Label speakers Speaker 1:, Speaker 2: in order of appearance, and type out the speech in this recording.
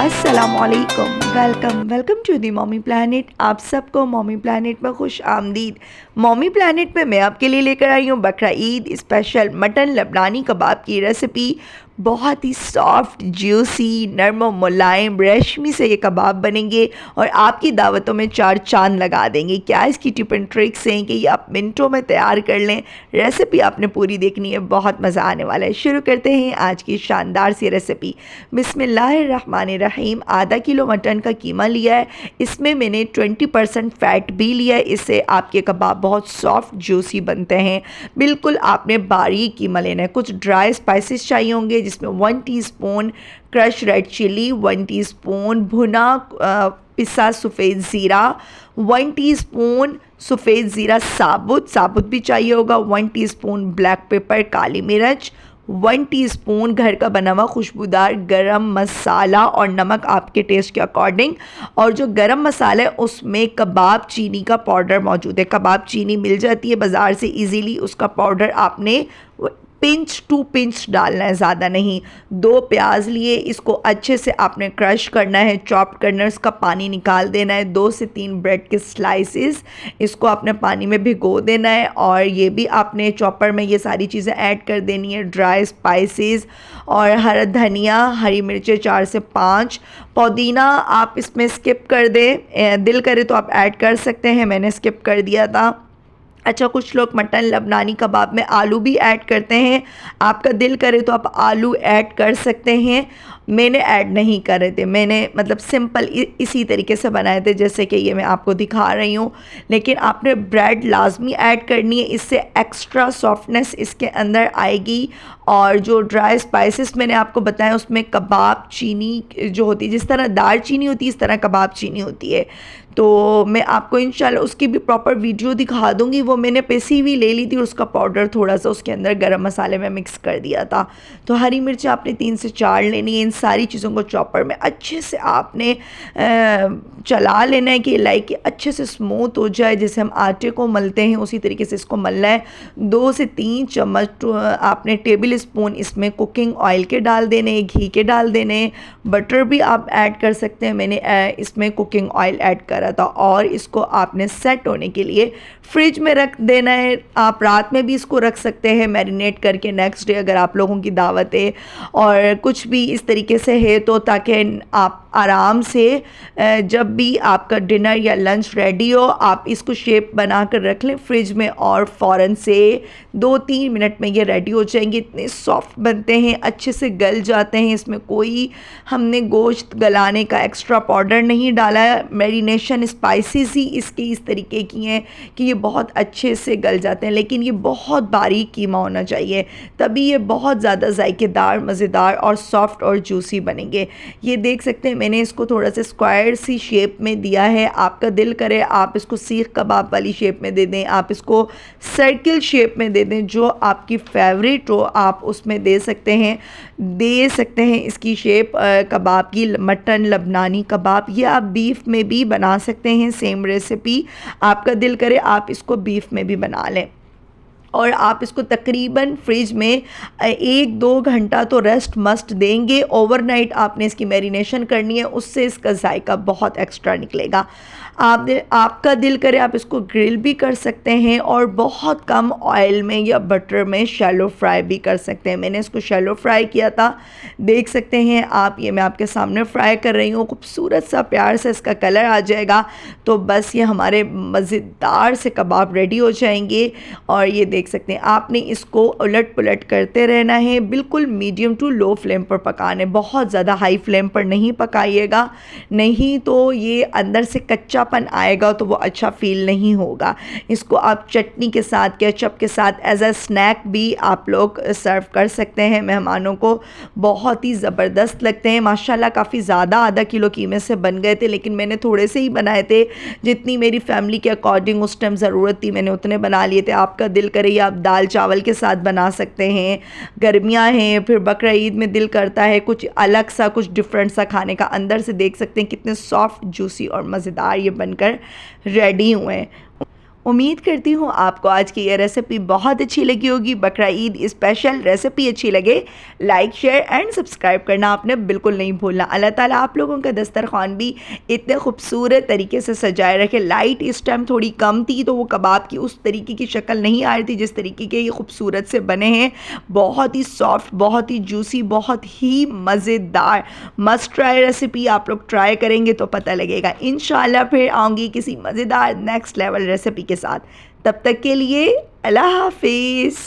Speaker 1: अस्सलामुअलैकुम, welcome to the mommy planet. आप सबको मॉमी प्लानट में खुश आमदीद। मॉमी प्लानट में मैं आपके लिए लेकर आई हूँ बकरा ईद स्पेशल मटन लबनानी कबाब की रेसिपी। बहुत ही सॉफ्ट, जूसी, नरम और मुलायम रेशमी से ये कबाब बनेंगे और आपकी दावतों में चार चांद लगा देंगे। क्या इसकी टिप एंड ट्रिक्स हैं कि ये आप मिनटों में तैयार कर लें। रेसिपी आपने पूरी देखनी है, बहुत मज़ा आने वाला है। शुरू करते हैं आज की शानदार सी रेसिपी। बिस्मिल्लाहिर्रहमानिर्रहीम। आधा किलो मटन का कीमा लिया है, इसमें मैंने 20% फ़ैट भी लिया है। इससे आपके कबाब बहुत सॉफ्ट जूसी बनते हैं। बिल्कुल आपने बारीक कीमा लेना है। कुछ ड्राई स्पाइसेस चाहिए होंगे, जिसमें 1 teaspoon crush red chilli, 1 teaspoon भुना पिसा सफ़ेद ज़ीरा, 1 टीस्पून सफ़ेद ज़ीरा साबुत भी चाहिए होगा, 1 टीस्पून ब्लैक पेपर काली मिर्च, 1 टीस्पून घर का बना हुआ खुशबूदार गरम मसाला और नमक आपके टेस्ट के अकॉर्डिंग। और जो गरम मसाला है उसमें कबाब चीनी का पाउडर मौजूद है। कबाब चीनी मिल जाती है बाज़ार से इजीली, उसका पाउडर आपने पिंच टू पिंच डालना है, ज़्यादा नहीं। 2 प्याज लिए, इसको अच्छे से आपने क्रश करना है, चॉप करना है, इसका पानी निकाल देना है। 2 से 3 ब्रेड के स्लाइसेस, इसको आपने पानी में भिगो देना है और ये भी आपने चॉपर में ये सारी चीज़ें ऐड कर देनी है। ड्राई स्पाइसेस और हरा धनिया, हरी मिर्चें 4 से 5, पुदीना आप इसमें स्किप कर दें, दिल करे तो आप ऐड कर सकते हैं, मैंने स्किप कर दिया था। अच्छा, कुछ लोग मटन लबनानी कबाब में आलू भी ऐड करते हैं, आपका दिल करे तो आप आलू ऐड कर सकते हैं। मैंने ऐड नहीं करे थे, मैंने मतलब सिंपल इसी तरीके से बनाए थे जैसे कि ये मैं आपको दिखा रही हूँ। लेकिन आपने ब्रेड लाजमी ऐड करनी है, इससे एक्स्ट्रा सॉफ्टनेस इसके अंदर आएगी। और जो ड्राई स्पाइसेस मैंने आपको बताया उसमें कबाब चीनी जो होती है, जिस तरह दार चीनी होती है इस तरह कबाब चीनी होती है। तो मैं आपको इंशाल्लाह उसकी भी प्रॉपर वीडियो दिखा दूंगी। वो मैंने पिसी हुई ले ली थी और उसका पाउडर थोड़ा सा उसके अंदर गरम मसाले में मिक्स कर दिया था। तो हरी मिर्च आपने 3 से 4 लेनी है। इन सारी चीज़ों को चॉपर में अच्छे से आपने चला लेना है कि लाइक अच्छे से स्मूथ हो जाए। जैसे हम आटे को मलते हैं उसी तरीके से इसको मलना है। 2 से 3 चम्मच आपने टेबल स्पून इसमें कुकिंग ऑयल के डाल देने, घी के डाल देने, बटर भी आप ऐड कर सकते हैं। मैंने इसमें कुकिंग ऑयल ऐड करा था और इसको आपने सेट होने के लिए फ्रिज में रख देना है। आप रात में भी इसको रख सकते हैं मैरिनेट करके, नेक्स्ट डे अगर आप लोगों की दावत है और कुछ भी इस तरीके से है तो, ताकि आप आराम से जब भी आपका डिनर या लंच रेडी हो आप इसको शेप बना कर रख लें फ्रिज में और फ़ौरन से 2-3 मिनट में ये रेडी हो जाएंगे। इतने सॉफ्ट बनते हैं, अच्छे से गल जाते हैं। इसमें कोई हमने गोश्त गलाने का एक्स्ट्रा पाउडर नहीं डाला है। मैरिनेशन स्पाइसेस ही इसकी इस तरीके की हैं कि ये बहुत अच्छे से गल जाते हैं। लेकिन ये बहुत बारीक कीमा होना चाहिए, तभी ये बहुत ज़्यादा जायकेदार, मज़ेदार और सॉफ्ट और जूसी बनेंगे। ये देख सकते हैं मैंने इसको थोड़ा सा स्क्वायर सी शेप में दिया है। आपका दिल करे आप इसको सीख कबाब वाली शेप में दे दें, आप इसको सर्किल शेप में दे दें, जो आपकी फेवरेट हो आप उसमें दे सकते हैं इसकी शेप कबाब की। मटन लबनानी कबाब ये आप बीफ में भी बना सकते हैं, सेम रेसिपी। आपका दिल करे आप इसको बीफ में भी बना लें और आप इसको तकरीबन फ्रिज में 1-2 घंटा तो रेस्ट मस्ट देंगे। ओवरनाइट आपने इसकी मैरिनेशन करनी है, उससे इसका जायका बहुत एक्स्ट्रा निकलेगा। आपका दिल करे आप इसको ग्रिल भी कर सकते हैं और बहुत कम ऑयल में या बटर में शैलो फ्राई भी कर सकते हैं। मैंने इसको शैलो फ्राई किया था, देख सकते हैं आप। ये मैं आपके सामने फ्राई कर रही हूँ, खूबसूरत सा प्यार से इसका कलर आ जाएगा तो बस ये हमारे मज़ेदार से कबाब रेडी हो जाएंगे। और ये देख सकते हैं आपने इसको उलट पुलट करते रहना है, बिल्कुल मीडियम टू लो फ्लेम पर पकाने, बहुत ज़्यादा हाई फ्लेम पर नहीं पकाइएगा, नहीं तो ये अंदर से कच्चापन आएगा तो वो अच्छा फील नहीं होगा। इसको आप चटनी के साथ, केचप के साथ एज अ स्नैक भी आप लोग सर्व कर सकते हैं मेहमानों को। बहुत ही ज़बरदस्त लगते हैं माशाल्लाह। काफ़ी ज़्यादा आधा किलो कीमे से बन गए थे, लेकिन मैंने थोड़े से ही बनाए थे, जितनी मेरी फैमिली के अकॉर्डिंग उस टाइम ज़रूरत थी मैंने उतने बना लिए थे। आपका दिल करे आप दाल चावल के साथ बना सकते हैं। गर्मियां हैं, फिर बकरा ईद में दिल करता है कुछ अलग सा, कुछ डिफरेंट सा खाने का। अंदर से देख सकते हैं कितने सॉफ्ट, जूसी और मज़ेदार ये बनकर रेडी हुए हैं। उम्मीद करती हूँ आपको आज की ये रेसिपी बहुत अच्छी लगी होगी। बकरा ईद स्पेशल रेसिपी अच्छी लगे, लाइक शेयर एंड सब्सक्राइब करना आपने बिल्कुल नहीं भूलना। अल्लाह ताला आप लोगों का दस्तरखान भी इतने खूबसूरत तरीके से सजाए रखे। लाइट इस टाइम थोड़ी कम थी तो वो कबाब की उस तरीके की शक्ल नहीं आ रही थी जिस तरीके के ये खूबसूरत से बने हैं। बहुत ही सॉफ्ट, बहुत ही जूसी, बहुत ही मज़ेदार, मस्ट ट्राई रेसिपी। आप लोग ट्राई करेंगे तो पता लगेगा। इंशाल्लाह फिर आऊँगी किसी मज़ेदार नेक्स्ट लेवल रेसिपी के साथ। तब तक के लिए अल्लाह हाफिज़।